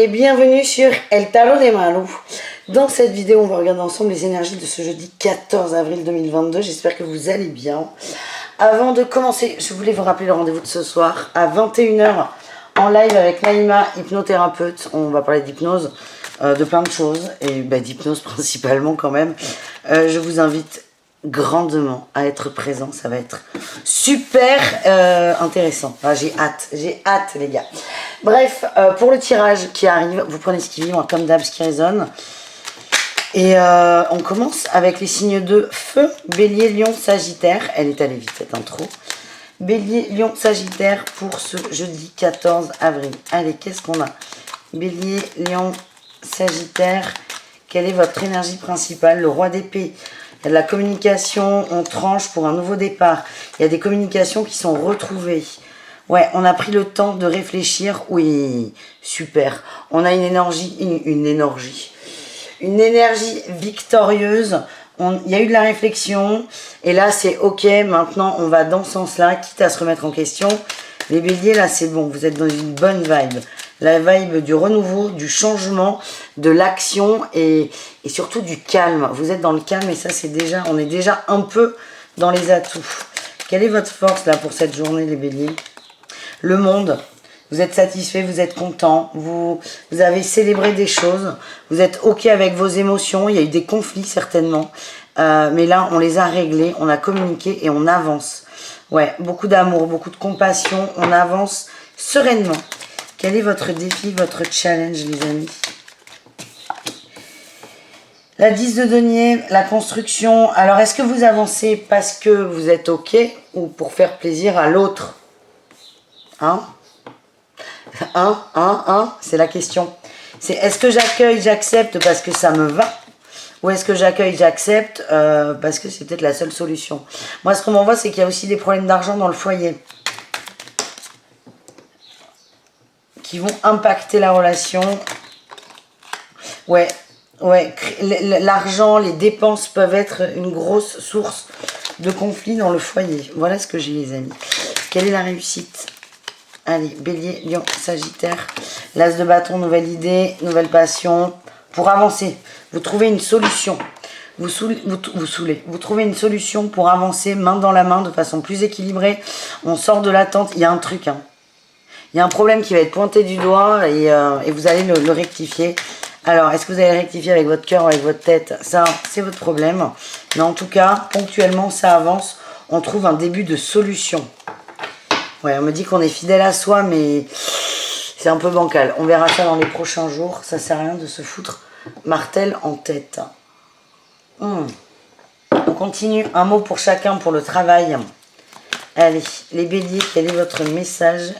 et bienvenue sur El Tarot de Malu. Dans cette vidéo, on va regarder ensemble les énergies de ce jeudi 14 avril 2022. J'espère que vous allez bien. Avant de commencer, je voulais vous rappeler le rendez-vous de ce soir à 21 h en live avec Naïma, hypnothérapeute. On va parler d'hypnose, de plein de choses, et d'hypnose principalement quand même. Je vous invite grandement à être présent, ça va être super intéressant. J'ai hâte les gars. Bref, pour le tirage qui arrive, vous prenez ce qui vibre comme d'hab, ce qui résonne. Et on commence avec les signes de feu, Bélier, Lion, Sagittaire. Elle est allée vite cette intro. Bélier, Lion, Sagittaire pour ce jeudi 14 avril. Allez, qu'est-ce qu'on a? Bélier, Lion, Sagittaire. Quelle est votre énergie principale? Le roi d'épée. Il y a de la communication, on tranche pour un nouveau départ. Il y a des communications qui sont retrouvées. Ouais, on a pris le temps de réfléchir. Oui, super. On a une énergie victorieuse. Il y a eu de la réflexion. Et là, c'est ok. Maintenant, on va dans ce sens-là, quitte à se remettre en question. Les béliers, là, c'est bon. Vous êtes dans une bonne vibe. La vibe du renouveau, du changement, de l'action et surtout du calme. Vous êtes dans le calme et ça, c'est déjà, on est déjà un peu dans les atouts. Quelle est votre force là pour cette journée, les béliers? Le monde. Vous êtes satisfait, vous êtes content, vous avez célébré des choses, vous êtes ok avec vos émotions, il y a eu des conflits certainement, mais là, on les a réglés, on a communiqué et on avance. Ouais, beaucoup d'amour, beaucoup de compassion, on avance sereinement. Quel est votre défi, votre challenge, les amis? La 10 de denier, la construction. Alors, est-ce que vous avancez parce que vous êtes OK ou pour faire plaisir à l'autre? C'est la question. C'est est-ce que j'accueille, j'accepte parce que ça me va? Ou est-ce que j'accueille, j'accepte parce que c'est peut-être la seule solution? Moi, ce qu'on m'envoie, c'est qu'il y a aussi des problèmes d'argent dans le foyer qui vont impacter la relation. Ouais, l'argent, les dépenses peuvent être une grosse source de conflit dans le foyer. Voilà ce que j'ai, les amis. Quelle est la réussite? Allez, Bélier, Lion, Sagittaire. L'As de bâton, nouvelle idée, nouvelle passion. Pour avancer, vous trouvez une solution. Vous trouvez une solution pour avancer main dans la main de façon plus équilibrée. On sort de l'attente. Il y a un truc, Il y a un problème qui va être pointé du doigt et vous allez le rectifier. Alors, est-ce que vous allez rectifier avec votre cœur ou avec votre tête? Ça, c'est votre problème. Mais en tout cas, ponctuellement, ça avance. On trouve un début de solution. Ouais, on me dit qu'on est fidèle à soi, mais c'est un peu bancal. On verra ça dans les prochains jours. Ça sert à rien de se foutre martel en tête. On continue. Un mot pour chacun pour le travail. Allez, les béliers, quel est votre message?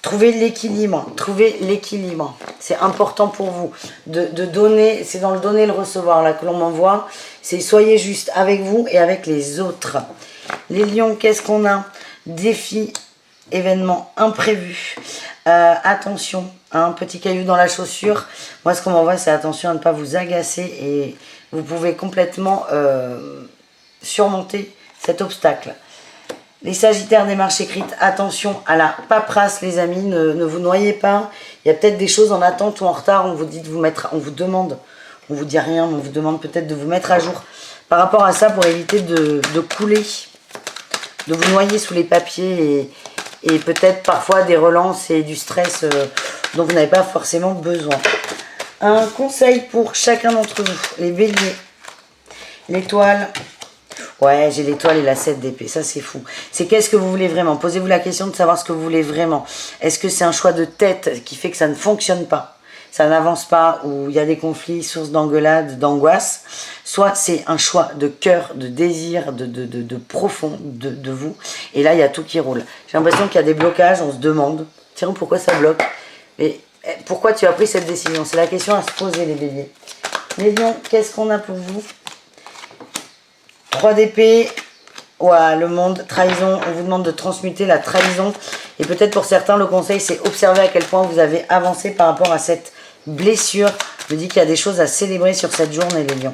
Trouvez l'équilibre, c'est important pour vous de donner, c'est dans le donner et le recevoir là que l'on m'envoie, c'est soyez juste avec vous et avec les autres. Les lions, qu'est-ce qu'on a? Défi, événement imprévu, attention, un petit caillou dans la chaussure. Moi ce qu'on m'envoie c'est attention à ne pas vous agacer et vous pouvez complètement surmonter cet obstacle. Les sagittaires, démarche écrite, attention à la paperasse les amis, ne vous noyez pas. Il y a peut-être des choses en attente ou en retard, on vous dit de vous mettre, on vous demande, on vous dit rien, mais on vous demande peut-être de vous mettre à jour par rapport à ça pour éviter de couler, de vous noyer sous les papiers et peut-être parfois des relances et du stress dont vous n'avez pas forcément besoin. Un conseil pour chacun d'entre vous, les béliers, l'étoile. Ouais, j'ai l'étoile et la 7 d'épée, ça c'est fou. C'est qu'est-ce que vous voulez vraiment? Posez-vous la question de savoir ce que vous voulez vraiment. Est-ce que c'est un choix de tête qui fait que ça ne fonctionne pas? Ça n'avance pas, ou il y a des conflits, source d'engueulade, d'angoisse. Soit c'est un choix de cœur, de désir, de profond de vous. Et là, il y a tout qui roule. J'ai l'impression qu'il y a des blocages, on se demande, tiens, pourquoi ça bloque? Et pourquoi tu as pris cette décision? C'est la question à se poser, les béliers. Les lions, qu'est-ce qu'on a pour vous? 3 d'épée, ouais, le monde, trahison, on vous demande de transmuter la trahison. Et peut-être pour certains, le conseil, c'est observer à quel point vous avez avancé par rapport à cette blessure. Je me dis qu'il y a des choses à célébrer sur cette journée, les lions.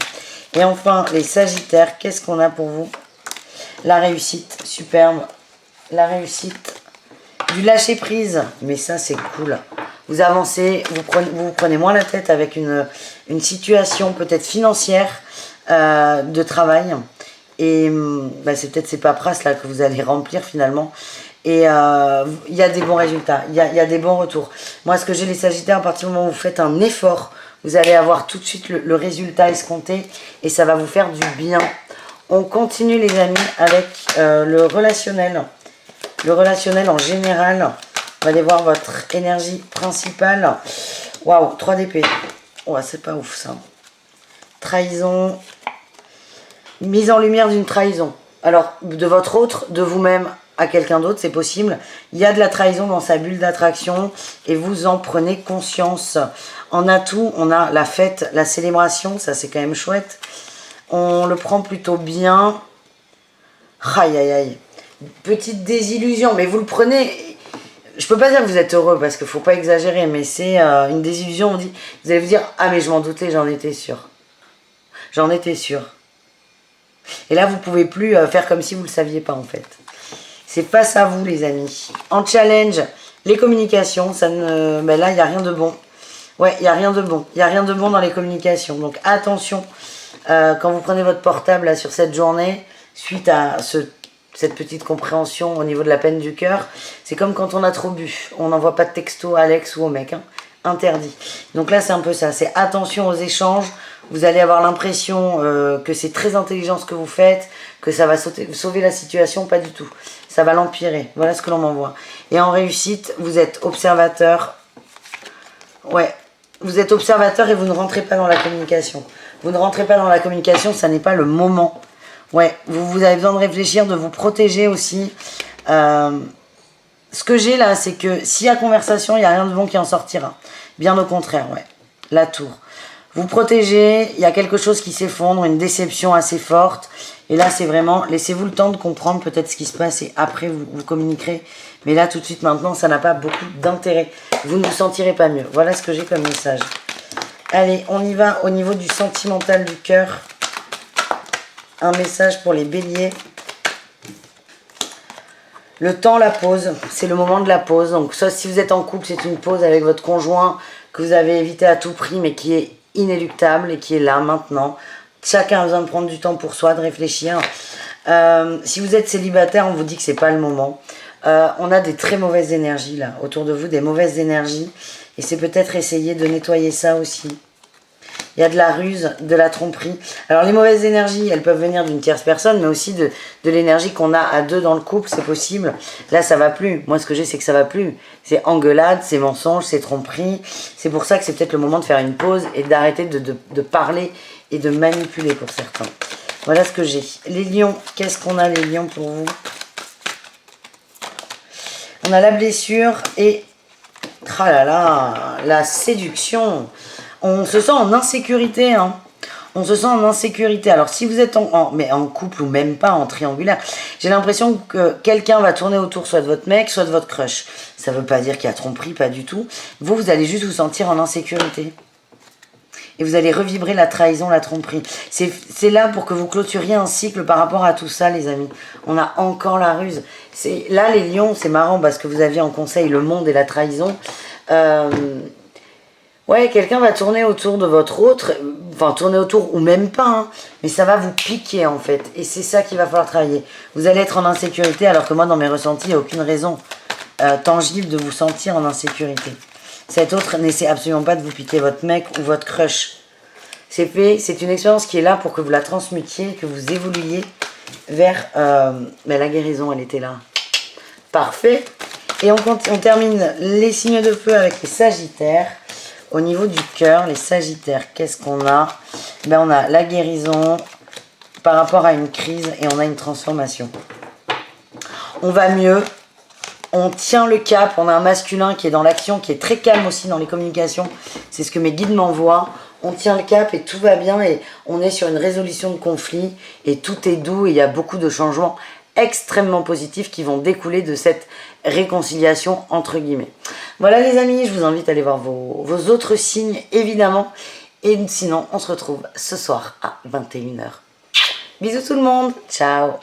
Et enfin, les sagittaires, qu'est-ce qu'on a pour vous? La réussite, superbe. La réussite, du lâcher prise, mais ça c'est cool. Vous avancez, vous prenez moins la tête avec une situation peut-être financière de travail. Et bah, c'est peut-être ces paperasses là que vous allez remplir finalement. Et il y a des bons résultats, il y a des bons retours. Moi, ce que j'ai les Sagittaires, à partir du moment où vous faites un effort, vous allez avoir tout de suite le résultat escompté et ça va vous faire du bien. On continue les amis avec le relationnel. Le relationnel en général. On va aller voir votre énergie principale. Waouh, 3 d'épée. Ouais, c'est pas ouf ça. Trahison. Mise en lumière d'une trahison. Alors, de votre autre, de vous-même à quelqu'un d'autre, c'est possible. Il y a de la trahison dans sa bulle d'attraction et vous en prenez conscience. En atout, on a la fête, la célébration, ça c'est quand même chouette. On le prend plutôt bien. Aïe, aïe, aïe. Petite désillusion, mais vous le prenez... Je peux pas dire que vous êtes heureux parce qu'il faut pas exagérer, mais c'est une désillusion. Vous allez vous dire, ah mais je m'en doutais, j'en étais sûr. J'en étais sûr. Et là, vous pouvez plus faire comme si vous le saviez pas en fait. C'est face à vous les amis. En challenge, les communications, ça ne... ben là, il n'y a rien de bon. Ouais, il n'y a rien de bon. Il n'y a rien de bon dans les communications. Donc attention, quand vous prenez votre portable là, sur cette journée, suite à cette petite compréhension au niveau de la peine du cœur, c'est comme quand on a trop bu. On n'envoie pas de texto à Alex ou au mec. Hein. Interdit. Donc là, c'est un peu ça. C'est attention aux échanges. Vous allez avoir l'impression que c'est très intelligent ce que vous faites, que ça va sauver la situation. Pas du tout. Ça va l'empirer. Voilà ce que l'on m'envoie. Et en réussite, vous êtes observateur. Ouais. Vous êtes observateur et vous ne rentrez pas dans la communication. Vous ne rentrez pas dans la communication, ça n'est pas le moment. Ouais, vous avez besoin de réfléchir, de vous protéger aussi. Ce que j'ai là, c'est que s'il y a conversation, il n'y a rien de bon qui en sortira. Bien au contraire, ouais. La tour. Vous protégez, il y a quelque chose qui s'effondre, une déception assez forte. Et là, c'est vraiment, laissez-vous le temps de comprendre peut-être ce qui se passe et après, vous communiquerez. Mais là, tout de suite, maintenant, ça n'a pas beaucoup d'intérêt. Vous ne vous sentirez pas mieux. Voilà ce que j'ai comme message. Allez, on y va au niveau du sentimental du cœur. Un message pour les béliers. Le temps, la pause. C'est le moment de la pause. Donc, soit si vous êtes en couple, c'est une pause avec votre conjoint que vous avez évité à tout prix, mais qui est inéluctable et qui est là maintenant. Chacun a besoin de prendre du temps pour soi, de réfléchir. Si vous êtes célibataire, on vous dit que c'est pas le moment. On a des très mauvaises énergies là, autour de vous, des mauvaises énergies. Et c'est peut-être essayer de nettoyer ça aussi. Il y a de la ruse, de la tromperie. Alors les mauvaises énergies, elles peuvent venir d'une tierce personne, mais aussi de l'énergie qu'on a à deux dans le couple, c'est possible. Là, ça va plus. Moi, ce que j'ai, c'est que ça va plus. C'est engueulade, c'est mensonge, c'est tromperie. C'est pour ça que c'est peut-être le moment de faire une pause et d'arrêter de parler et de manipuler pour certains. Voilà ce que j'ai. Les lions, qu'est-ce qu'on a les lions pour vous? On a la blessure et... Ah là là, la séduction. On se sent en insécurité, hein. On se sent en insécurité. Alors, si vous êtes mais en couple ou même pas en triangulaire, j'ai l'impression que quelqu'un va tourner autour soit de votre mec, soit de votre crush. Ça veut pas dire qu'il y a tromperie, pas du tout. Vous allez juste vous sentir en insécurité. Et vous allez revibrer la trahison, la tromperie. C'est là pour que vous clôturiez un cycle par rapport à tout ça, les amis. On a encore la ruse. Là, les lions, c'est marrant parce que vous aviez en conseil le monde et la trahison. Ouais, quelqu'un va tourner autour de votre autre, enfin tourner autour ou même pas, hein, mais ça va vous piquer en fait. Et c'est ça qu'il va falloir travailler. Vous allez être en insécurité alors que moi, dans mes ressentis, il n'y a aucune raison tangible de vous sentir en insécurité. Cet autre n'essaie absolument pas de vous piquer votre mec ou votre crush. C'est fait, c'est une expérience qui est là pour que vous la transmutiez, que vous évoluiez vers la guérison, elle était là. Parfait. Et on termine les signes de feu avec les sagittaires. Au niveau du cœur, les sagittaires, qu'est-ce qu'on a? On a la guérison par rapport à une crise et on a une transformation. On va mieux. On tient le cap, on a un masculin qui est dans l'action, qui est très calme aussi dans les communications. C'est ce que mes guides m'envoient. On tient le cap et tout va bien et on est sur une résolution de conflit et tout est doux et il y a beaucoup de changements extrêmement positifs qui vont découler de cette réconciliation entre guillemets. Voilà les amis, je vous invite à aller voir vos autres signes évidemment. Et sinon, on se retrouve ce soir à 21 h. Bisous tout le monde, ciao.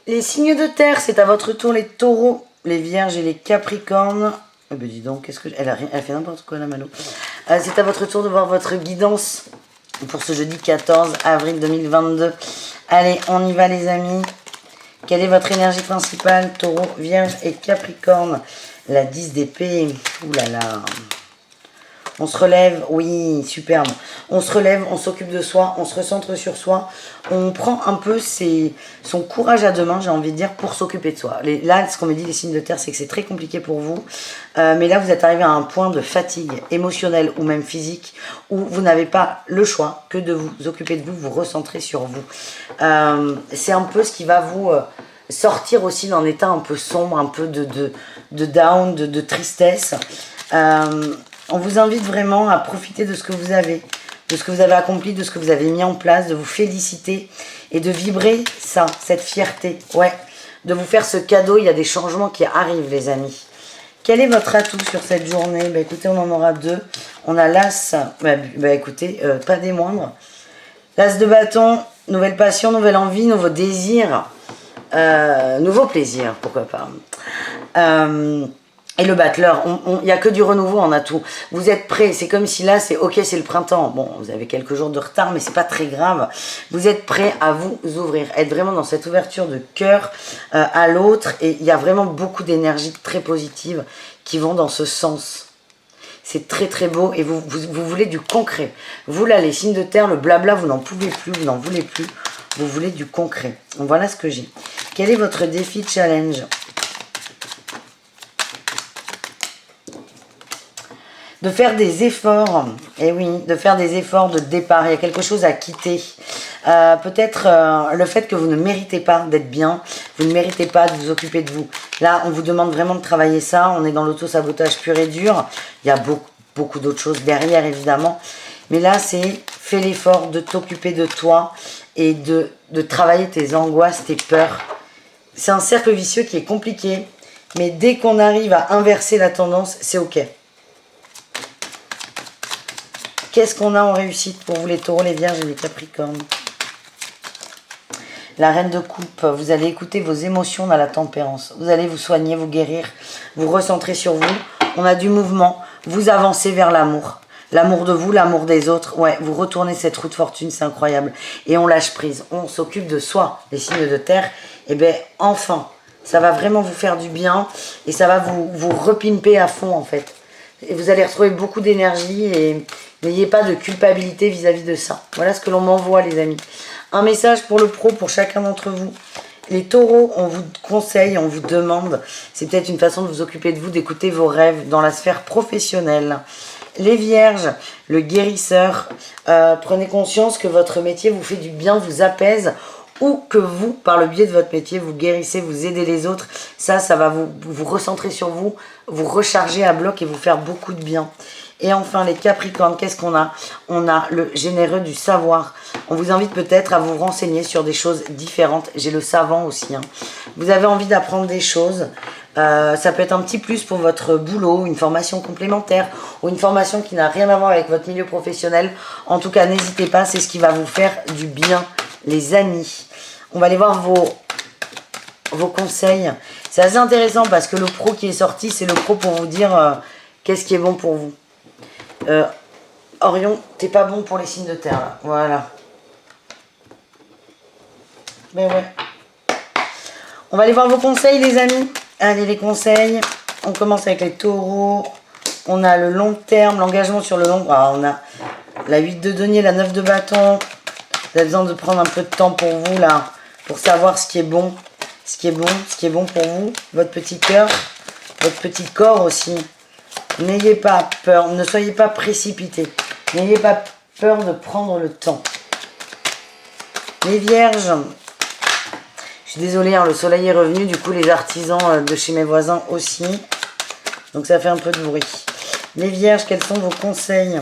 Les signes de terre, c'est à votre tour les taureaux. les vierges et les capricornes. Eh ben dis donc, qu'est-ce que... Elle fait n'importe quoi la Malo. C'est à votre tour de voir votre guidance pour ce jeudi 14 avril 2022. Allez, on y va les amis. Quelle est votre énergie principale, taureau, vierge et capricorne? La 10 d'épée. Ouh là là. On se relève, oui, superbe. On se relève, on s'occupe de soi, on se recentre sur soi. On prend un peu son courage à deux mains, j'ai envie de dire, pour s'occuper de soi. Là, ce qu'on me dit, les signes de terre, c'est que c'est très compliqué pour vous. Mais là, vous êtes arrivé à un point de fatigue émotionnelle ou même physique où vous n'avez pas le choix que de vous occuper de vous, vous recentrer sur vous. C'est un peu ce qui va vous... sortir aussi d'un état un peu sombre, un peu de down, de tristesse. On vous invite vraiment à profiter de ce que vous avez, de ce que vous avez accompli, de ce que vous avez mis en place, de vous féliciter et de vibrer ça, cette fierté. Ouais, de vous faire ce cadeau, il y a des changements qui arrivent les amis. Quel est votre atout sur cette journée? Bah écoutez, on en aura deux. On a l'as, écoutez, pas des moindres. L'as de bâton, nouvelle passion, nouvelle envie, nouveau désir. Nouveau plaisir, pourquoi pas. Et le battleur, il n'y a que du renouveau en atout. Vous êtes prêts, c'est comme si là, c'est ok, c'est le printemps. Bon, vous avez quelques jours de retard, mais c'est pas très grave. Vous êtes prêts à vous ouvrir, être vraiment dans cette ouverture de cœur à l'autre. Et il y a vraiment beaucoup d'énergie très positive qui vont dans ce sens. C'est très très beau et vous voulez du concret. Vous là, les signes de terre, le blabla, vous n'en pouvez plus, vous n'en voulez plus. Vous voulez du concret. Donc voilà ce que j'ai. Quel est votre défi challenge? De faire des efforts. Eh oui, de faire des efforts de départ. Il y a quelque chose à quitter. Peut-être le fait que vous ne méritez pas d'être bien. Vous ne méritez pas de vous occuper de vous. Là, on vous demande vraiment de travailler ça. On est dans l'auto-sabotage pur et dur. Il y a beaucoup d'autres choses derrière, évidemment. Mais là, c'est fais l'effort de t'occuper de toi et de travailler tes angoisses, tes peurs. C'est un cercle vicieux qui est compliqué. Mais dès qu'on arrive à inverser la tendance, c'est ok. Qu'est-ce qu'on a en réussite pour vous les taureaux, les vierges et les capricornes? La reine de coupe, vous allez écouter vos émotions dans la tempérance. Vous allez vous soigner, vous guérir, vous recentrer sur vous. On a du mouvement, vous avancez vers l'amour. L'amour de vous, l'amour des autres. Ouais, vous retournez cette roue de fortune, c'est incroyable. Et on lâche prise, on s'occupe de soi. Les signes de terre, et bien enfin, ça va vraiment vous faire du bien. Et ça va vous repimper à fond en fait. Et vous allez retrouver beaucoup d'énergie et n'ayez pas de culpabilité vis-à-vis de ça. Voilà ce que l'on m'envoie les amis. Un message pour le pro, pour chacun d'entre vous. Les taureaux, on vous conseille, on vous demande, c'est peut-être une façon de vous occuper de vous, d'écouter vos rêves dans la sphère professionnelle. Les vierges, le guérisseur, prenez conscience que votre métier vous fait du bien, vous apaise, ou que vous, par le biais de votre métier, vous guérissez, vous aidez les autres. Ça va vous recentrer sur vous, vous recharger à bloc et vous faire beaucoup de bien. Et enfin, les capricornes, qu'est-ce qu'on a? On a le généreux du savoir. On vous invite peut-être à vous renseigner sur des choses différentes. J'ai le savant aussi. Hein. Vous avez envie d'apprendre des choses. Ça peut être un petit plus pour votre boulot, une formation complémentaire ou une formation qui n'a rien à voir avec votre milieu professionnel. En tout cas, n'hésitez pas, c'est ce qui va vous faire du bien, les amis. On va aller voir vos conseils. C'est assez intéressant parce que le pro qui est sorti, c'est le pro pour vous dire qu'est-ce qui est bon pour vous. Orion, t'es pas bon pour les signes de terre là. Voilà. Mais ouais. On va aller voir vos conseils les amis. Allez les conseils. On commence avec les taureaux. On a le long terme, l'engagement sur le long. Ah, on a la 8 de denier, la 9 de bâton. Vous avez besoin de prendre un peu de temps pour vous là. Pour savoir ce qui est bon. Ce qui est bon pour vous. Votre petit cœur. Votre petit corps aussi. N'ayez pas peur. Ne soyez pas précipités. N'ayez pas peur de prendre le temps. Les vierges. Je suis désolée, hein, le soleil est revenu. Du coup, les artisans de chez mes voisins aussi. Donc, ça fait un peu de bruit. Les vierges, quels sont vos conseils?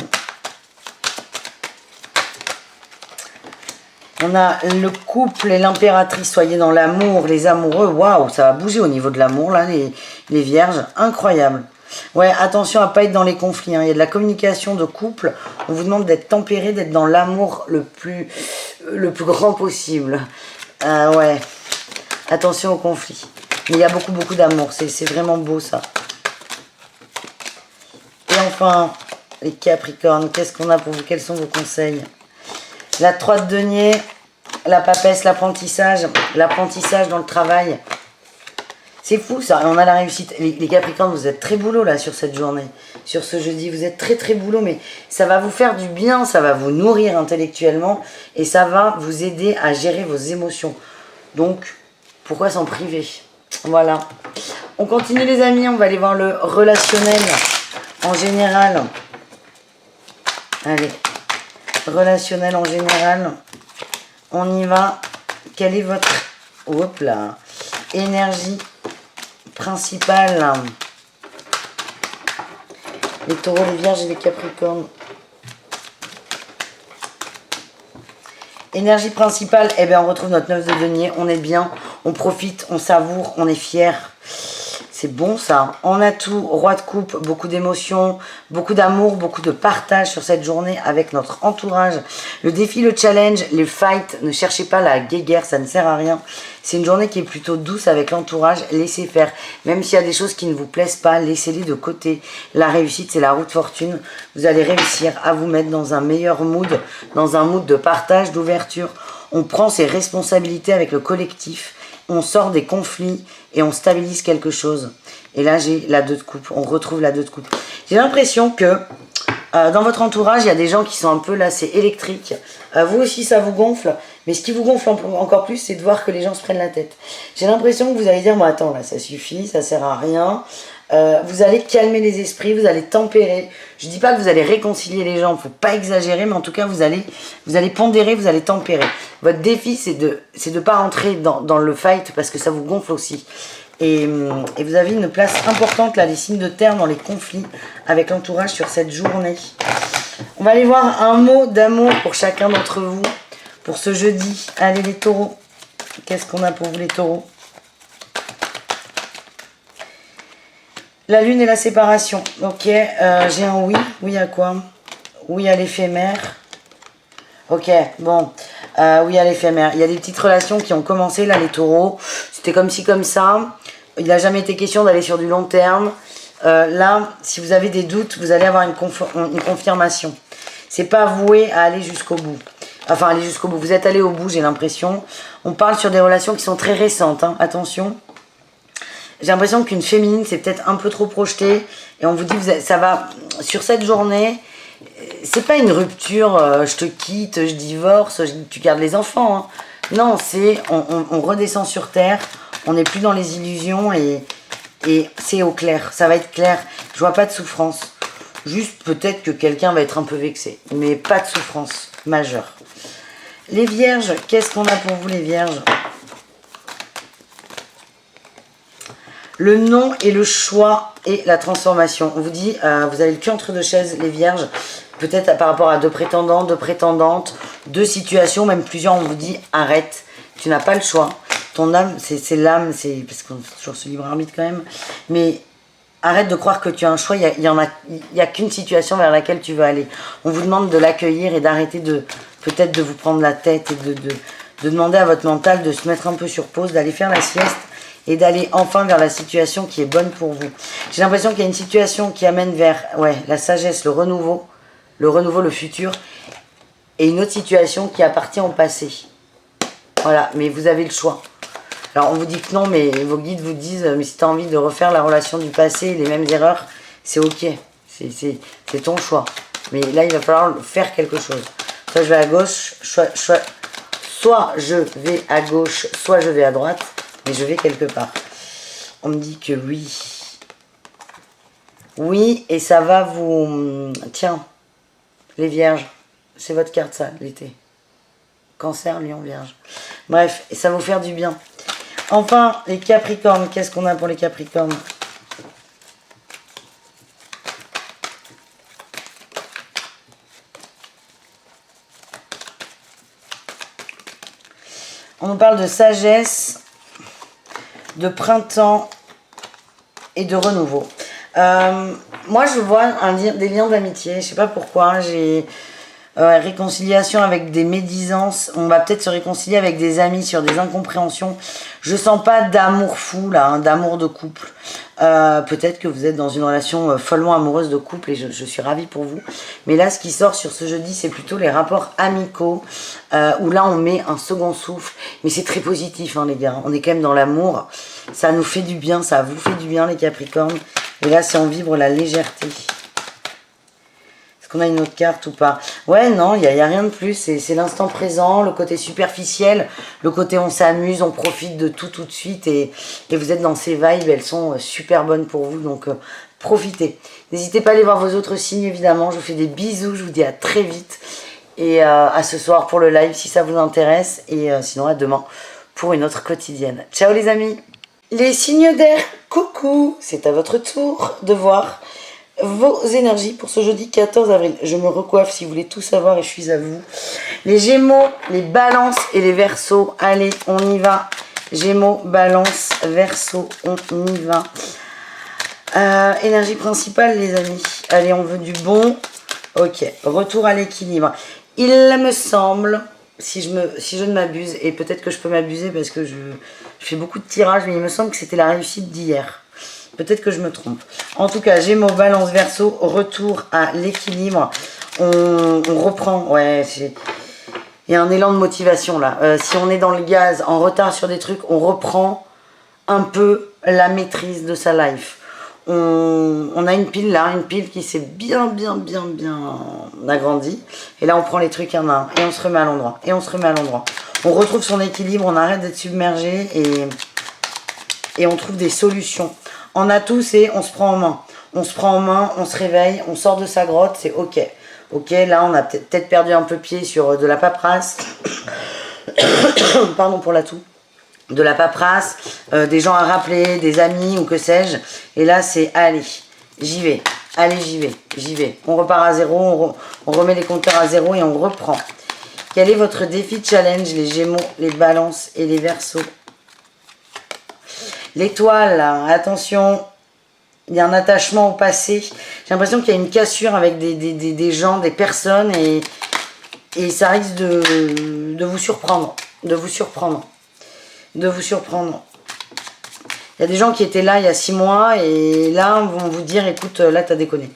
On a le couple et l'impératrice. Soyez dans l'amour, les amoureux. Waouh, ça va bouger au niveau de l'amour, là, les vierges. Incroyable. Ouais, attention à ne pas être dans les conflits. Hein. Il y a de la communication de couple. On vous demande d'être tempéré, d'être dans l'amour le plus grand possible. Ouais. Attention aux conflits. Mais il y a beaucoup, beaucoup d'amour. C'est vraiment beau, ça. Et enfin, les Capricornes, qu'est-ce qu'on a pour vous? Quels sont vos conseils? La 3 de denier, la papesse, l'apprentissage dans le travail. C'est fou ça, on a la réussite. Les Capricornes, vous êtes très boulot là sur cette journée, sur ce jeudi. Vous êtes très très boulot, mais ça va vous faire du bien, ça va vous nourrir intellectuellement et ça va vous aider à gérer vos émotions. Donc, pourquoi s'en priver? Voilà. On continue les amis, on va aller voir le relationnel en général. Allez, relationnel en général. On y va. Quelle est votre... Hop là. Énergie principale. Les taureaux, les vierges et les capricornes. Énergie principale, eh bien on retrouve notre 9 de denier. On est bien, on profite, on savoure, on est fier. C'est bon ça. En atout, roi de coupe, beaucoup d'émotions, beaucoup d'amour, beaucoup de partage sur cette journée avec notre entourage. Le défi, le challenge, les fights, ne cherchez pas la guéguerre, ça ne sert à rien. C'est une journée qui est plutôt douce avec l'entourage, laissez faire. Même s'il y a des choses qui ne vous plaisent pas, laissez-les de côté. La réussite, c'est la route fortune. Vous allez réussir à vous mettre dans un meilleur mood, dans un mood de partage, d'ouverture. On prend ses responsabilités avec le collectif. On sort des conflits et on stabilise quelque chose. Et là, j'ai la 2 de coupe. On retrouve la 2 de coupe. J'ai l'impression que dans votre entourage, il y a des gens qui sont un peu là, c'est électrique. Vous aussi, ça vous gonfle. Mais ce qui vous gonfle encore plus, c'est de voir que les gens se prennent la tête. J'ai l'impression que vous allez dire, bon, attends, là, ça suffit, ça sert à rien. Vous allez calmer les esprits, vous allez tempérer. Je dis pas que vous allez réconcilier les gens, il ne faut pas exagérer, mais en tout cas, vous allez pondérer, vous allez tempérer. Votre défi, c'est de ne pas rentrer dans le fight parce que ça vous gonfle aussi. Et vous avez une place importante, là, les signes de terre dans les conflits avec l'entourage sur cette journée. On va aller voir un mot d'amour pour chacun d'entre vous pour ce jeudi. Allez, les taureaux. Qu'est-ce qu'on a pour vous, les taureaux? La lune et la séparation. Ok, j'ai un oui. Oui à quoi? Oui à l'éphémère. Ok, bon. Oui à l'éphémère. Il y a des petites relations qui ont commencé là, les taureaux. C'était comme ci, comme ça. Il n'a jamais été question d'aller sur du long terme. Là, si vous avez des doutes, vous allez avoir une confirmation. C'est pas voué à aller jusqu'au bout. Enfin, aller jusqu'au bout. Vous êtes allé au bout, j'ai l'impression. On parle sur des relations qui sont très récentes. Hein. Attention. J'ai l'impression qu'une féminine, c'est peut-être un peu trop projeté. Et on vous dit, ça va, sur cette journée, c'est pas une rupture, je te quitte, je divorce, tu gardes les enfants. Hein. Non, c'est, on redescend sur terre, on n'est plus dans les illusions et c'est au clair. Ça va être clair. Je vois pas de souffrance. Juste peut-être que quelqu'un va être un peu vexé. Mais pas de souffrance majeure. Les vierges, qu'est-ce qu'on a pour vous, les vierges? Le non et le choix et la transformation. On vous dit, vous avez le cul entre deux chaises, les vierges. Peut-être par rapport à deux prétendants, deux prétendantes, deux situations, même plusieurs. On vous dit, arrête, tu n'as pas le choix. Ton âme, c'est l'âme, c'est parce qu'on fait toujours ce libre arbitre quand même. Mais arrête de croire que tu as un choix. Il y a qu'une situation vers laquelle tu veux aller. On vous demande de l'accueillir et d'arrêter peut-être de vous prendre la tête et de demander à votre mental de se mettre un peu sur pause, d'aller faire la sieste. Et d'aller enfin vers la situation qui est bonne pour vous. J'ai l'impression qu'il y a une situation qui amène vers la sagesse, le renouveau, le futur, et une autre situation qui appartient au passé. Voilà, mais vous avez le choix. Alors on vous dit que non, mais vos guides vous disent, mais si tu as envie de refaire la relation du passé, les mêmes erreurs, c'est ok, c'est ton choix. Mais là, il va falloir faire quelque chose. Soit je vais à gauche, soit je vais à gauche, soit je vais à droite. Mais je vais quelque part. On me dit que oui. Oui, et ça va vous... Tiens, les vierges, c'est votre carte ça, l'été. Cancer, lion, vierge. Bref, et ça va vous faire du bien. Enfin, les capricornes, qu'est-ce qu'on a pour les capricornes? On nous parle de sagesse, de printemps et de renouveau. Moi, je vois des liens d'amitié. Je sais pas pourquoi. Réconciliation avec des médisances. On va peut-être se réconcilier avec des amis sur des incompréhensions. Je sens pas d'amour fou là, hein, d'amour de couple. Peut-être que vous êtes dans une relation follement amoureuse de couple et je suis ravie pour vous. Mais là, ce qui sort sur ce jeudi, c'est plutôt les rapports amicaux où là, on met un second souffle. Mais c'est très positif, hein, les gars. On est quand même dans l'amour. Ça nous fait du bien, ça vous fait du bien, les Capricornes. Et là, c'est on vibre la légèreté. Est-ce qu'on a une autre carte ou pas? Ouais, non, il n'y a rien de plus. C'est l'instant présent, le côté superficiel, le côté on s'amuse, on profite de tout de suite. Et vous êtes dans ces vibes, elles sont super bonnes pour vous. Donc, profitez. N'hésitez pas à aller voir vos autres signes, évidemment. Je vous fais des bisous. Je vous dis à très vite. Et à ce soir pour le live, si ça vous intéresse. Et sinon, à demain pour une autre quotidienne. Ciao, les amis. Les signes d'air, coucou. C'est à votre tour de voir vos énergies pour ce jeudi 14 avril. Je me recoiffe si vous voulez tout savoir et je suis à vous. Les Gémeaux, les Balances et les Verseaux. Allez, on y va. Gémeaux, Balance, Verseau, on y va. Énergie principale, les amis. Allez, on veut du bon. Ok, retour à l'équilibre. Il me semble, si je ne m'abuse, et peut-être que je peux m'abuser parce que je fais beaucoup de tirages, mais il me semble que c'était la réussite d'hier. Peut-être que je me trompe. En tout cas, Gémeaux, Balance, Verseau, retour à l'équilibre. On reprend. Ouais, il y a un élan de motivation là. Si on est dans le gaz, en retard sur des trucs, on reprend un peu la maîtrise de sa life. On a une pile là, une pile qui s'est bien agrandie. Et là, on prend les trucs un à un. Et on se remet à l'endroit. Et on se remet à l'endroit. On retrouve son équilibre, on arrête d'être submergé et on trouve des solutions. En atout, c'est on se prend en main. On se prend en main, on se réveille, on sort de sa grotte, c'est ok. Ok, là on a peut-être perdu un peu pied sur de la paperasse. Pardon pour l'atout. De la paperasse, des gens à rappeler, des amis ou que sais-je. Et là c'est allez, j'y vais. Allez, j'y vais. On repart à zéro, on remet les compteurs à zéro et on reprend. Quel est votre défi challenge, les Gémeaux, les Balances et les Verseaux? L'étoile, attention, il y a un attachement au passé. J'ai l'impression qu'il y a une cassure avec des gens, des personnes et ça risque de vous surprendre. De vous surprendre. Il y a des gens qui étaient là il y a 6 mois et là vont vous dire écoute, là t'as déconné.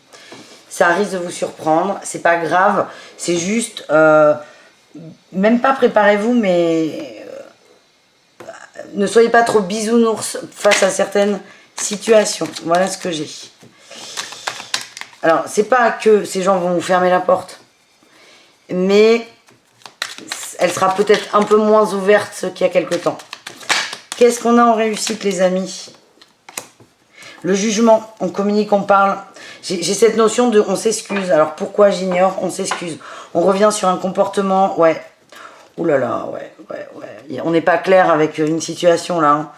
Ça risque de vous surprendre, c'est pas grave, c'est juste, même pas préparez-vous, mais ne soyez pas trop bisounours face à certaines situations. Voilà ce que j'ai. Alors, c'est pas que ces gens vont vous fermer la porte, mais elle sera peut-être un peu moins ouverte qu'il y a quelque temps. Qu'est-ce qu'on a en réussite, les amis? Le jugement, on communique, on parle. J'ai cette notion de on s'excuse. Alors, pourquoi j'ignore? On s'excuse. On revient sur un comportement, ouais. Ouh là là, ouais. On n'est pas clair avec une situation là.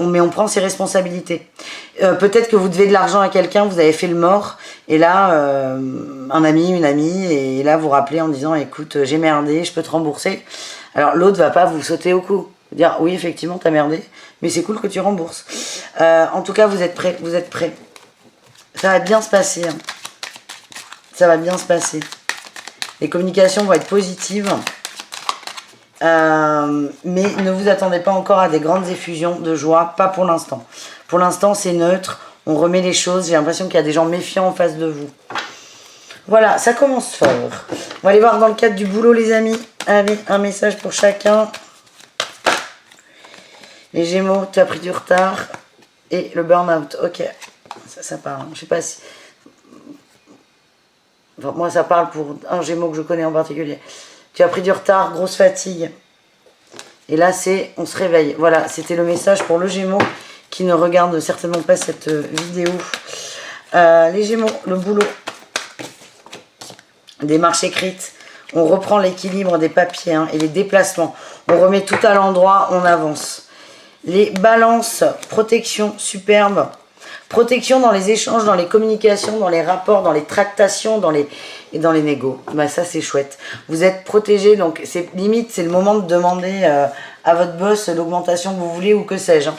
Mais on prend ses responsabilités. Peut-être que vous devez de l'argent à quelqu'un, vous avez fait le mort, et là, un ami, une amie, et là vous rappelez en disant écoute, j'ai merdé, je peux te rembourser. Alors l'autre va pas vous sauter au cou. Dire oui, effectivement, t'as merdé, mais c'est cool que tu rembourses. En tout cas, vous êtes prêts, Ça va bien se passer. Hein. Ça va bien se passer. Les communications vont être positives. Mais ne vous attendez pas encore à des grandes effusions de joie, pas pour l'instant. Pour l'instant, c'est neutre, on remet les choses. J'ai l'impression qu'il y a des gens méfiants en face de vous. Voilà, ça commence fort. On va aller voir dans le cadre du boulot, les amis. Allez, un message pour chacun. Les Gémeaux, tu as pris du retard. Et le burn-out, ok. Ça parle. Je sais pas si... Enfin, moi, ça parle pour un Gémeaux que je connais en particulier. Tu as pris du retard, grosse fatigue. Et là, c'est on se réveille. Voilà, c'était le message pour le Gémeaux qui ne regarde certainement pas cette vidéo. Les Gémeaux, le boulot. Démarche écrite. On reprend l'équilibre des papiers et les déplacements. On remet tout à l'endroit, on avance. Les Balances, protection superbe. Protection dans les échanges, dans les communications, dans les rapports, dans les tractations, dans les négos. Bah ça c'est chouette. Vous êtes protégé, donc c'est limite, c'est le moment de demander à votre boss l'augmentation que vous voulez ou que sais-je. Hein,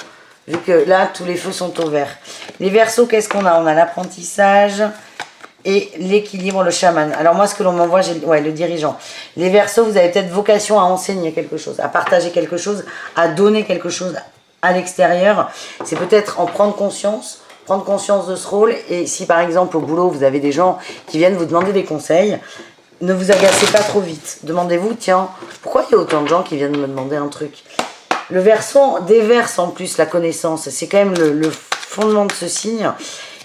vu que là, tous les feux sont au vert. Les Verseaux, qu'est-ce qu'on a? On a l'apprentissage, et l'équilibre, le chaman. Alors moi, ce que l'on m'envoie, j'ai le dirigeant. Les Verseaux, vous avez peut-être vocation à enseigner quelque chose, à partager quelque chose, à donner quelque chose à l'extérieur. C'est peut-être en prendre conscience de ce rôle. Et si par exemple au boulot, vous avez des gens qui viennent vous demander des conseils, ne vous agacez pas trop vite. Demandez-vous, tiens, pourquoi il y a autant de gens qui viennent me demander un truc? Le Verseau déverse en plus la connaissance. C'est quand même le fondement de ce signe.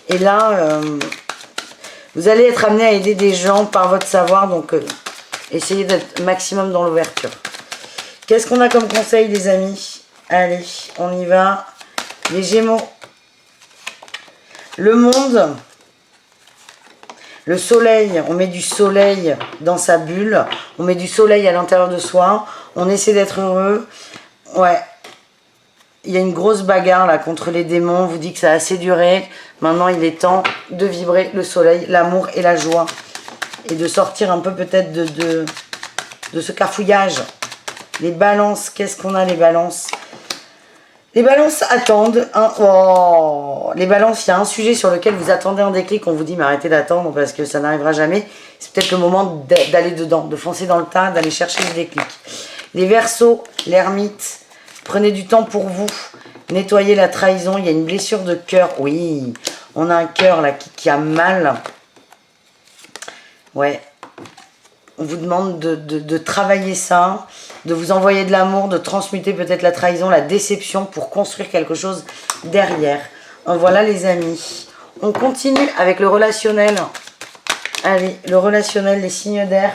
Et là, vous allez être amené à aider des gens par votre savoir. Donc, essayez d'être maximum dans l'ouverture. Qu'est-ce qu'on a comme conseil, les amis? Allez, on y va. Les Gémeaux. Le monde. Le soleil, on met du soleil dans sa bulle, on met du soleil à l'intérieur de soi, on essaie d'être heureux. Ouais, il y a une grosse bagarre là contre les démons, on vous dit que ça a assez duré. Maintenant, il est temps de vibrer le soleil, l'amour et la joie. Et de sortir un peu peut-être de ce cafouillage. Les balances, qu'est-ce qu'on a les balances? Les balances attendent. Oh, les balances, il y a un sujet sur lequel vous attendez un déclic. On vous dit, mais arrêtez d'attendre parce que ça n'arrivera jamais. C'est peut-être le moment d'aller dedans, de foncer dans le tas, d'aller chercher le déclic. Les Verseaux, l'ermite, prenez du temps pour vous. Nettoyez la trahison. Il y a une blessure de cœur. Oui, on a un cœur là qui a mal. Ouais. On vous demande de travailler ça, de vous envoyer de l'amour, de transmuter peut-être la trahison, la déception pour construire quelque chose derrière. Voilà les amis. On continue avec le relationnel. Allez, le relationnel, les signes d'air.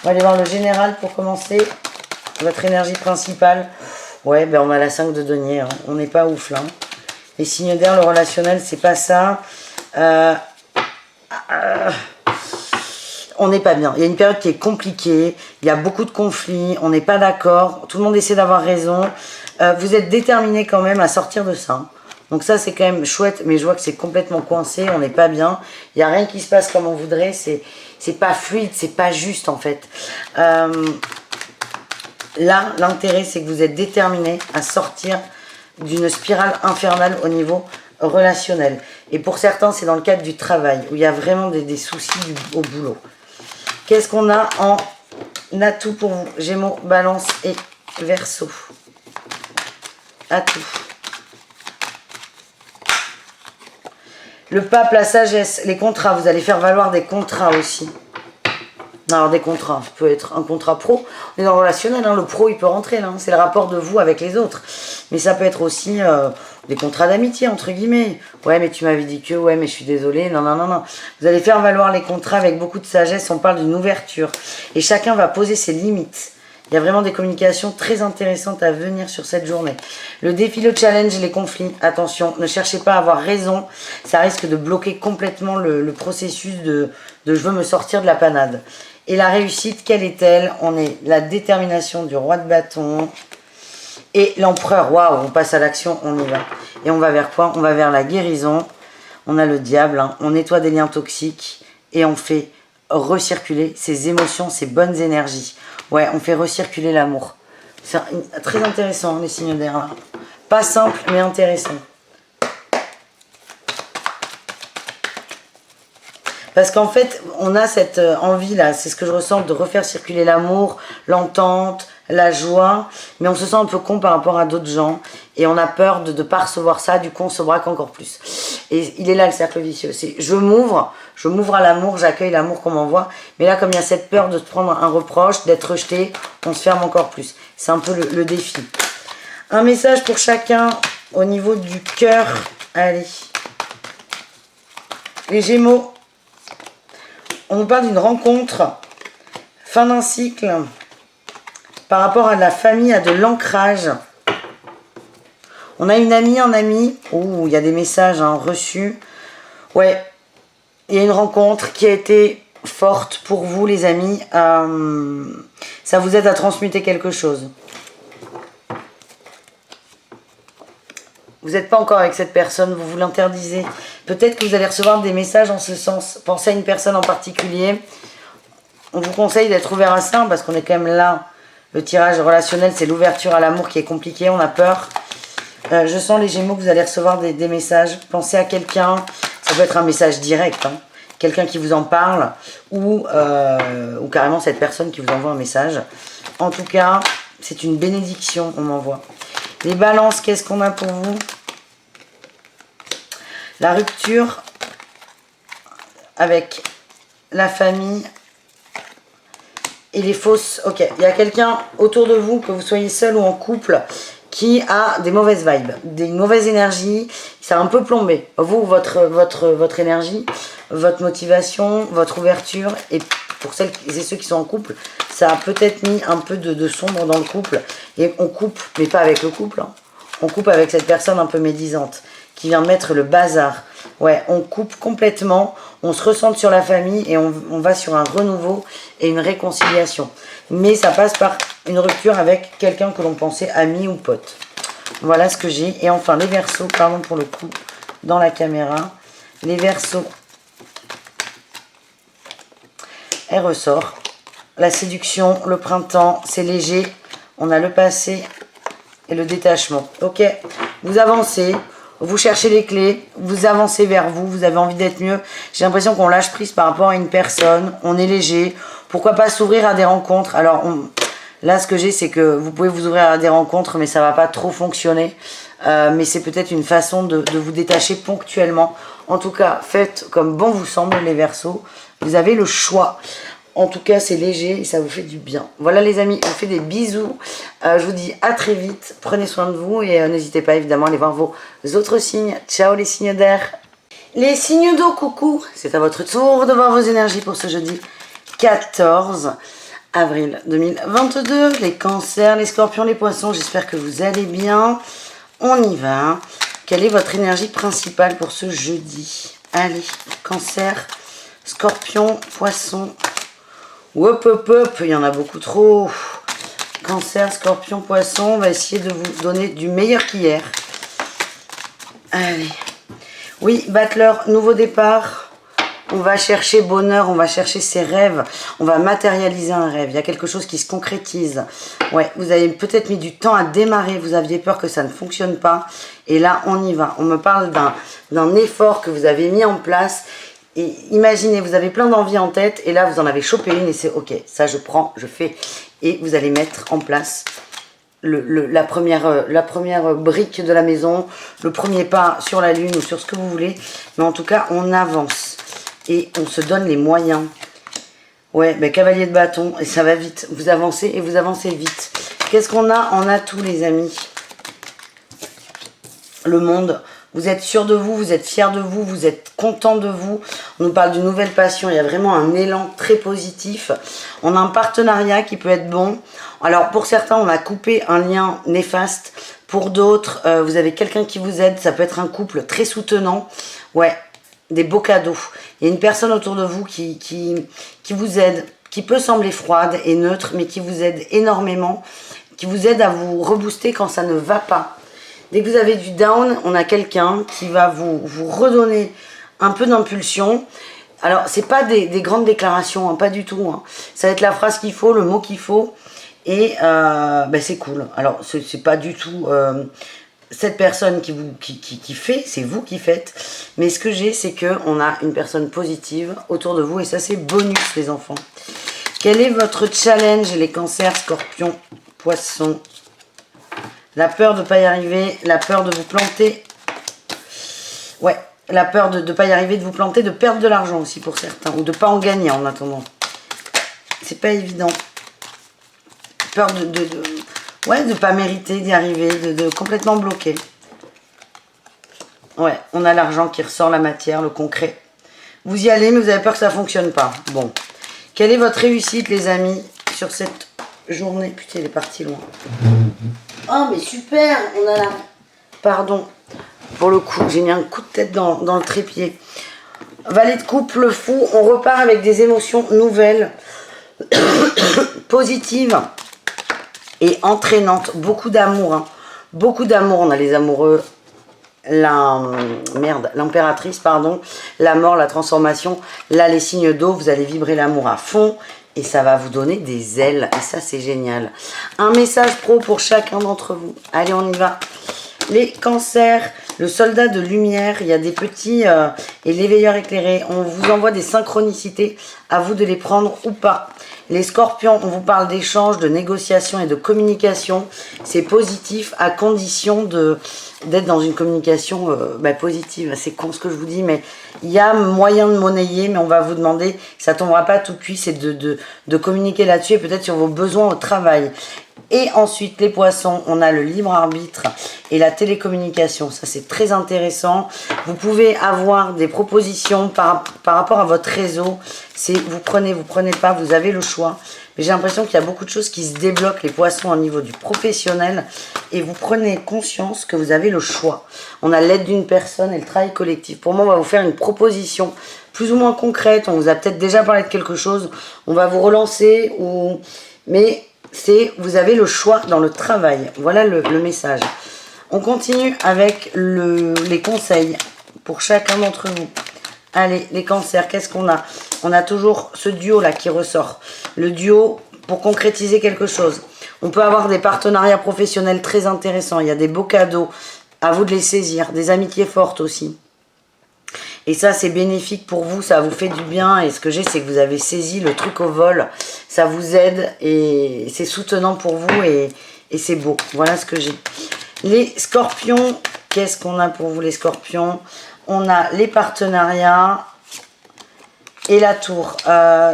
On va aller voir le général pour commencer. Votre énergie principale. Ouais, ben on a la 5 de denier. Hein. On n'est pas ouf là. Les signes d'air, le relationnel, c'est pas ça. On n'est pas bien. Il y a une période qui est compliquée. Il y a beaucoup de conflits. On n'est pas d'accord. Tout le monde essaie d'avoir raison. Vous êtes déterminé quand même à sortir de ça. Donc ça, c'est quand même chouette. Mais je vois que c'est complètement coincé. On n'est pas bien. Il n'y a rien qui se passe comme on voudrait. C'est pas fluide. C'est pas juste en fait. Là, l'intérêt, c'est que vous êtes déterminé à sortir d'une spirale infernale au niveau relationnel. Et pour certains, c'est dans le cadre du travail, où il y a vraiment des soucis au boulot. Qu'est-ce qu'on a en atout pour vous? Gémeaux, Balance et Verseau. Atout. Le pape, la sagesse, les contrats. Vous allez faire valoir des contrats aussi. Alors des contrats, ça peut être un contrat pro. On est dans le relationnel, hein, le pro il peut rentrer là. Hein, c'est le rapport de vous avec les autres. Mais ça peut être aussi des contrats d'amitié entre guillemets. Ouais mais tu m'avais dit que, ouais mais je suis désolée, non, non, non, non. Vous allez faire valoir les contrats avec beaucoup de sagesse, on parle d'une ouverture. Et chacun va poser ses limites. Il y a vraiment des communications très intéressantes à venir sur cette journée. Le défi, le challenge, les conflits. Attention, ne cherchez pas à avoir raison. Ça risque de bloquer complètement le processus de je veux me sortir de la panade. Et la réussite, quelle est-elle? On est la détermination du roi de bâton et l'empereur. Waouh, on passe à l'action, on y va. Et on va vers quoi? On va vers la guérison. On a le diable, hein. On nettoie des liens toxiques et on fait recirculer ces émotions, ces bonnes énergies. Ouais, on fait recirculer l'amour. C'est très intéressant, les signes d'air. Pas simple, mais intéressant. Parce qu'en fait, on a cette envie-là, c'est ce que je ressens, de refaire circuler l'amour, l'entente, la joie. Mais on se sent un peu con par rapport à d'autres gens. Et on a peur de ne pas recevoir ça, du coup on se braque encore plus. Et il est là le cercle vicieux. C'est je m'ouvre à l'amour, j'accueille l'amour qu'on m'envoie. Mais là, comme il y a cette peur de se prendre un reproche, d'être rejeté, on se ferme encore plus. C'est un peu le défi. Un message pour chacun au niveau du cœur. Allez. Les Gémeaux. On nous parle d'une rencontre, fin d'un cycle, par rapport à de la famille, à de l'ancrage. On a une amie, un ami, où il y a des messages reçus. Ouais, il y a une rencontre qui a été forte pour vous, les amis. Ça vous aide à transmuter quelque chose. Vous n'êtes pas encore avec cette personne, vous vous l'interdisez. Peut-être que vous allez recevoir des messages en ce sens. Pensez à une personne en particulier. On vous conseille d'être ouvert à ça, parce qu'on est quand même là. Le tirage relationnel, c'est l'ouverture à l'amour qui est compliqué, on a peur. Je sens les Gémeaux que vous allez recevoir des messages. Pensez à quelqu'un, ça peut être un message direct. Hein. quelqu'un qui vous en parle ou carrément cette personne qui vous envoie un message. En tout cas, c'est une bénédiction, on m'envoie. Les balances, qu'est-ce qu'on a pour vous? La rupture avec la famille et les fausses... Ok, il y a quelqu'un autour de vous, que vous soyez seul ou en couple, qui a des mauvaises vibes, des mauvaises énergies. Ça a un peu plombé. Vous, votre énergie, votre motivation, votre ouverture. Et pour celles et ceux qui sont en couple, ça a peut-être mis un peu de sombre dans le couple. Et on coupe, mais pas avec le couple. Hein. On coupe avec cette personne un peu médisante qui vient mettre le bazar. Ouais, on coupe complètement, on se recentre sur la famille et on va sur un renouveau et une réconciliation. Mais ça passe par une rupture avec quelqu'un que l'on pensait ami ou pote. Voilà ce que j'ai. Et enfin, les Verseaux, pardon pour le coup, dans la caméra. Les Verseaux, elle ressort. La séduction, le printemps, c'est léger. On a le passé et le détachement. Ok, vous avancez. Vous cherchez les clés, vous avancez vers vous, vous avez envie d'être mieux. J'ai l'impression qu'on lâche prise par rapport à une personne, on est léger. Pourquoi pas s'ouvrir à des rencontres? Alors là, ce que j'ai, c'est que vous pouvez vous ouvrir à des rencontres, mais ça va pas trop fonctionner. Mais c'est peut-être une façon de vous détacher ponctuellement. En tout cas, faites comme bon vous semble, les Verseaux. Vous avez le choix. En tout cas, c'est léger et ça vous fait du bien. Voilà les amis, je vous fais des bisous. Je vous dis à très vite. Prenez soin de vous et n'hésitez pas évidemment à aller voir vos autres signes. Ciao les signes d'air. Les signes d'eau, coucou. C'est à votre tour de voir vos énergies pour ce jeudi 14 avril 2022. Les cancers, les scorpions, les poissons, j'espère que vous allez bien. On y va. Quelle est votre énergie principale pour ce jeudi? Allez, cancer, scorpion, poisson. Hop, hop, hop, il y en a beaucoup trop. Cancer, scorpion, poisson, on va essayer de vous donner du meilleur qu'hier. Allez. Oui, Battler, nouveau départ. On va chercher bonheur, on va chercher ses rêves. On va matérialiser un rêve. Il y a quelque chose qui se concrétise. Ouais, vous avez peut-être mis du temps à démarrer. Vous aviez peur que ça ne fonctionne pas. Et là, on y va. On me parle d'un effort que vous avez mis en place. Et imaginez, vous avez plein d'envies en tête et là vous en avez chopé une et c'est ok, ça je prends, je fais. Et vous allez mettre en place la première brique de la maison, le premier pas sur la lune ou sur ce que vous voulez. Mais en tout cas, on avance et on se donne les moyens. Ouais, ben, cavalier de bâton et ça va vite. Vous avancez et vous avancez vite. Qu'est-ce qu'on a en atout les amis? Le monde. Vous êtes sûr de vous, vous êtes fier de vous, vous êtes content de vous. On nous parle d'une nouvelle passion, il y a vraiment un élan très positif. On a un partenariat qui peut être bon. Alors pour certains, on a coupé un lien néfaste. Pour d'autres, vous avez quelqu'un qui vous aide. Ça peut être un couple très soutenant. Ouais, des beaux cadeaux. Il y a une personne autour de vous qui vous aide, qui peut sembler froide et neutre, mais qui vous aide énormément, qui vous aide à vous rebooster quand ça ne va pas. Dès que vous avez du down, on a quelqu'un qui va vous redonner un peu d'impulsion. Alors, c'est pas des grandes déclarations, hein, pas du tout. Hein. Ça va être la phrase qu'il faut, le mot qu'il faut. Et ben c'est cool. Alors, c'est pas du tout cette personne qui fait, c'est vous qui faites. Mais ce que j'ai, c'est qu'on a une personne positive autour de vous. Et ça, c'est bonus, les enfants. Quel est votre challenge, les cancers, scorpions, poissons? La peur de ne pas y arriver, la peur de vous planter. Ouais, la peur de ne pas y arriver, de vous planter, de perdre de l'argent aussi pour certains. Ou de ne pas en gagner en attendant. C'est pas évident. Peur ouais, de ne pas mériter d'y arriver, de complètement bloquer. Ouais, on a l'argent qui ressort, la matière, le concret. Vous y allez, mais vous avez peur que ça ne fonctionne pas. Bon. Quelle est votre réussite, les amis, sur cette journée? Putain, il est parti loin. Oh mais super, on a la... Pardon, pour le coup, j'ai mis un coup de tête dans le trépied. Valet de coupe, le fou, on repart avec des émotions nouvelles, positives et entraînantes. Beaucoup d'amour, hein. Beaucoup d'amour, on a les amoureux, l'impératrice, pardon, la mort, la transformation. Là, les signes d'eau, vous allez vibrer l'amour à fond. Et ça va vous donner des ailes. Et ça, c'est génial. Un message pro pour chacun d'entre vous. Allez, on y va. Les cancers, le soldat de lumière, il y a des petits et l'éveilleur éclairé. On vous envoie des synchronicités, à vous de les prendre ou pas. Les scorpions, on vous parle d'échange, de négociation et de communication. C'est positif à condition d'être dans une communication positive. C'est con ce que je vous dis, mais il y a moyen de monnayer, mais on va vous demander, ça tombera pas tout cuit, c'est de communiquer là-dessus et peut-être sur vos besoins au travail. Et ensuite, les poissons, on a le libre arbitre et la télécommunication. Ça, c'est très intéressant. Vous pouvez avoir des propositions par rapport à votre réseau. C'est vous prenez pas, vous avez le choix. Mais j'ai l'impression qu'il y a beaucoup de choses qui se débloquent, les poissons, au niveau du professionnel. Et vous prenez conscience que vous avez le choix. On a l'aide d'une personne et le travail collectif. Pour moi, on va vous faire une proposition plus ou moins concrète. On vous a peut-être déjà parlé de quelque chose. On va vous relancer. Mais vous avez le choix dans le travail. Voilà le message. On continue avec les conseils pour chacun d'entre vous. Allez, les cancers, qu'est-ce qu'on a? On a toujours ce duo-là qui ressort. Le duo pour concrétiser quelque chose. On peut avoir des partenariats professionnels très intéressants. Il y a des beaux cadeaux. À vous de les saisir. Des amitiés fortes aussi. Et ça, c'est bénéfique pour vous, ça vous fait du bien. Et ce que j'ai, c'est que vous avez saisi le truc au vol. Ça vous aide et c'est soutenant pour vous et c'est beau. Voilà ce que j'ai. Les scorpions, qu'est-ce qu'on a pour vous les scorpions? On a les partenariats et la tour.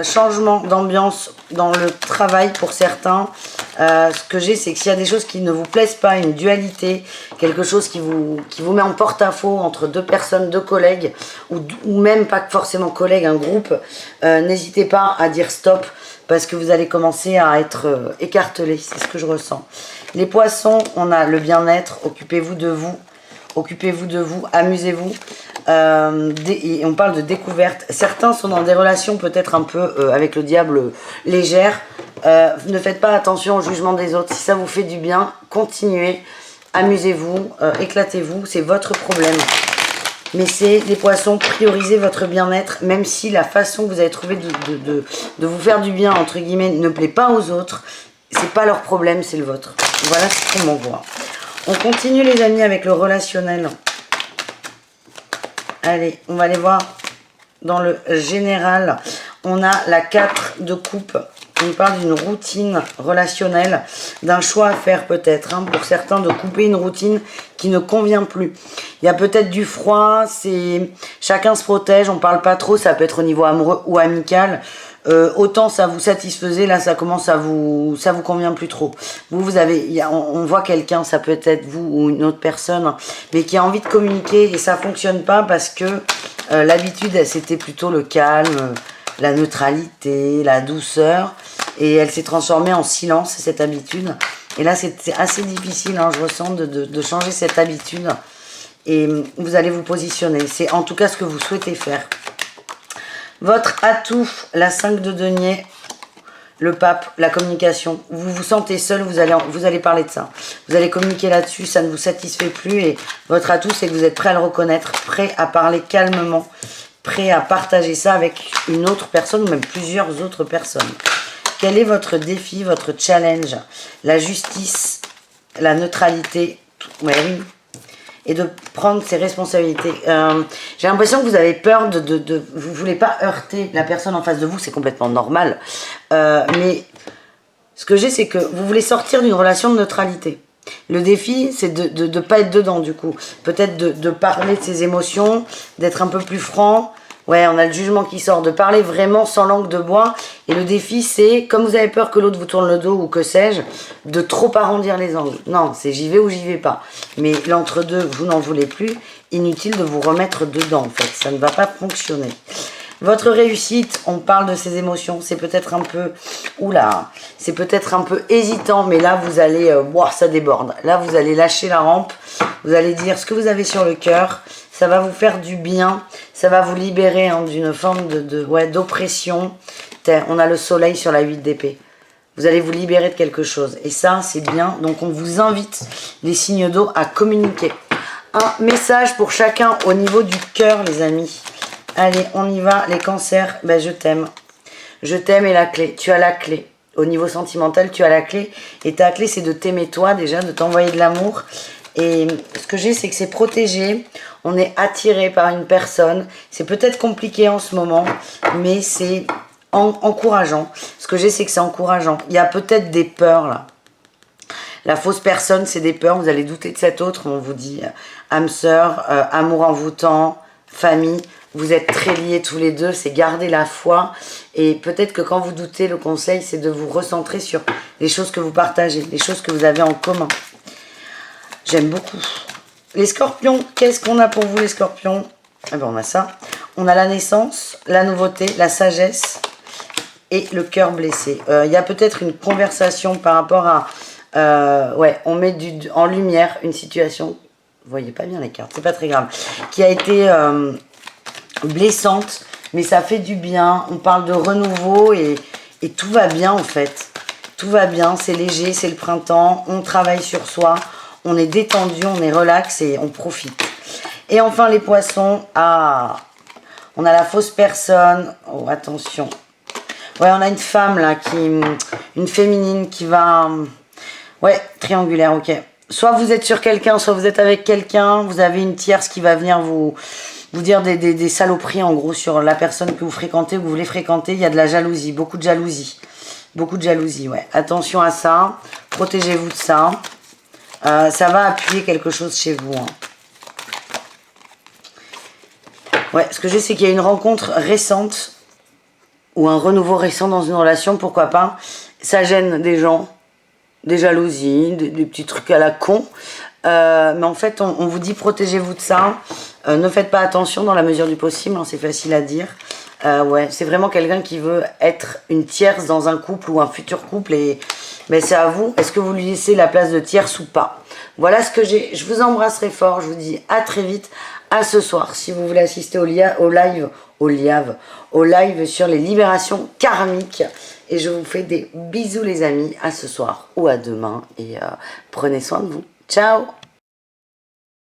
Changement d'ambiance dans le travail pour certains. Ce que j'ai, c'est que s'il y a des choses qui ne vous plaisent pas, une dualité, quelque chose qui vous met en porte-à-faux entre deux personnes, deux collègues, ou même pas forcément collègues, un groupe, n'hésitez pas à dire stop, parce que vous allez commencer à être écartelé, c'est ce que je ressens. Les poissons, on a le bien-être, occupez-vous de vous, amusez-vous. Et on parle de découverte. Certains sont dans des relations peut-être un peu avec le diable légères. Ne faites pas attention au jugement des autres. Si ça vous fait du bien, continuez, amusez-vous, éclatez-vous, c'est votre problème. Mais c'est les poissons, priorisez votre bien-être, même si la façon que vous avez trouvé de vous faire du bien, entre guillemets, ne plaît pas aux autres. C'est pas leur problème, c'est le vôtre. Voilà ce qu'on m'envoie. On continue les amis avec le relationnel. Allez, on va aller voir dans le général. On a la 4 de coupe. On parle d'une routine relationnelle, d'un choix à faire peut-être. Pour certains, de couper une routine qui ne convient plus. Il y a peut-être du froid, chacun se protège, on parle pas trop, ça peut être au niveau amoureux ou amical. Autant ça vous satisfaisait, là ça commence ça vous convient plus trop. Vous avez, on voit quelqu'un, ça peut être vous ou une autre personne, mais qui a envie de communiquer et ça fonctionne pas parce que l'habitude c'était plutôt le calme, la neutralité, la douceur, et elle s'est transformée en silence cette habitude. Et là c'est assez difficile, je ressens de changer cette habitude. Et vous allez vous positionner. C'est en tout cas ce que vous souhaitez faire. Votre atout, la 5 de denier, le pape, la communication. Vous vous sentez seul, vous allez parler de ça. Vous allez communiquer là-dessus, ça ne vous satisfait plus. Et votre atout, c'est que vous êtes prêt à le reconnaître, prêt à parler calmement, prêt à partager ça avec une autre personne ou même plusieurs autres personnes. Quel est votre défi, votre challenge? La justice, la neutralité, oui. Et de prendre ses responsabilités. J'ai l'impression que vous avez peur vous voulez pas heurter la personne en face de vous, c'est complètement normal. Mais ce que j'ai, c'est que vous voulez sortir d'une relation de neutralité. Le défi, c'est de ne pas être dedans, du coup. Peut-être de parler de ses émotions, d'être un peu plus franc. Ouais, on a le jugement qui sort, de parler vraiment sans langue de bois. Et le défi, c'est, comme vous avez peur que l'autre vous tourne le dos ou que sais-je, de trop arrondir les angles. Non, c'est j'y vais ou j'y vais pas. Mais l'entre-deux, vous n'en voulez plus. Inutile de vous remettre dedans, en fait. Ça ne va pas fonctionner. Votre réussite, on parle de ses émotions. C'est peut-être un peu... Oula, c'est peut-être un peu hésitant, mais là, vous allez... ça déborde. Là, vous allez lâcher la rampe. Vous allez dire ce que vous avez sur le cœur. Ça va vous faire du bien, ça va vous libérer d'une forme d'oppression. On a le soleil sur la 8 d'épée. Vous allez vous libérer de quelque chose. Et ça, c'est bien. Donc, on vous invite, les signes d'eau, à communiquer. Un message pour chacun au niveau du cœur, les amis. Allez, on y va. Les cancers, je t'aime. Je t'aime et la clé. Tu as la clé. Au niveau sentimental, tu as la clé. Et ta clé, c'est de t'aimer toi, déjà, de t'envoyer de l'amour. Et ce que j'ai, c'est que c'est protégé. On est attiré par une personne. C'est peut-être compliqué en ce moment, mais c'est encourageant. Ce que j'ai, c'est que c'est encourageant. Il y a peut-être des peurs là. La fausse personne, c'est des peurs. Vous allez douter de cette autre. On vous dit âme sœur, amour envoûtant, famille. Vous êtes très liés tous les deux. C'est garder la foi. Et peut-être que quand vous doutez, le conseil, c'est de vous recentrer sur les choses que vous partagez, les choses que vous avez en commun. J'aime beaucoup. Les scorpions, qu'est-ce qu'on a pour vous les scorpions? Eh ben, on a ça. On a la naissance, la nouveauté, la sagesse et le cœur blessé. Il y a peut-être une conversation par rapport à... ouais, on met en lumière une situation, vous voyez pas bien les cartes, c'est pas très grave, qui a été blessante, mais ça fait du bien. On parle de renouveau et tout va bien en fait. Tout va bien, c'est léger, c'est le printemps, on travaille sur soi. On est détendu, on est relax et on profite. Et enfin les poissons, on a la fausse personne. Oh attention. Ouais, on a une femme là, une féminine qui va... Ouais, triangulaire, ok. Soit vous êtes sur quelqu'un, soit vous êtes avec quelqu'un. Vous avez une tierce qui va venir vous dire des saloperies en gros sur la personne que vous fréquentez ou que vous voulez fréquenter. Il y a de la jalousie, beaucoup de jalousie. Beaucoup de jalousie, ouais. Attention à ça, protégez-vous de ça. Ça va appuyer quelque chose chez vous. Hein. Ouais, ce que j'ai, c'est qu'il y a une rencontre récente ou un renouveau récent dans une relation, pourquoi pas. Ça gêne des gens, des jalousies, des petits trucs à la con. Mais en fait, on vous dit protégez-vous de ça. Ne faites pas attention dans la mesure du possible, hein, c'est facile à dire. Ouais, c'est vraiment quelqu'un qui veut être une tierce dans un couple ou un futur couple et ben, c'est à vous. Est-ce que vous lui laissez la place de tierce ou pas? Voilà ce que j'ai. Je vous embrasserai fort. Je vous dis à très vite. À ce soir. Si vous voulez assister au live sur les libérations karmiques. Et je vous fais des bisous les amis. À ce soir ou à demain. Et prenez soin de vous. Ciao!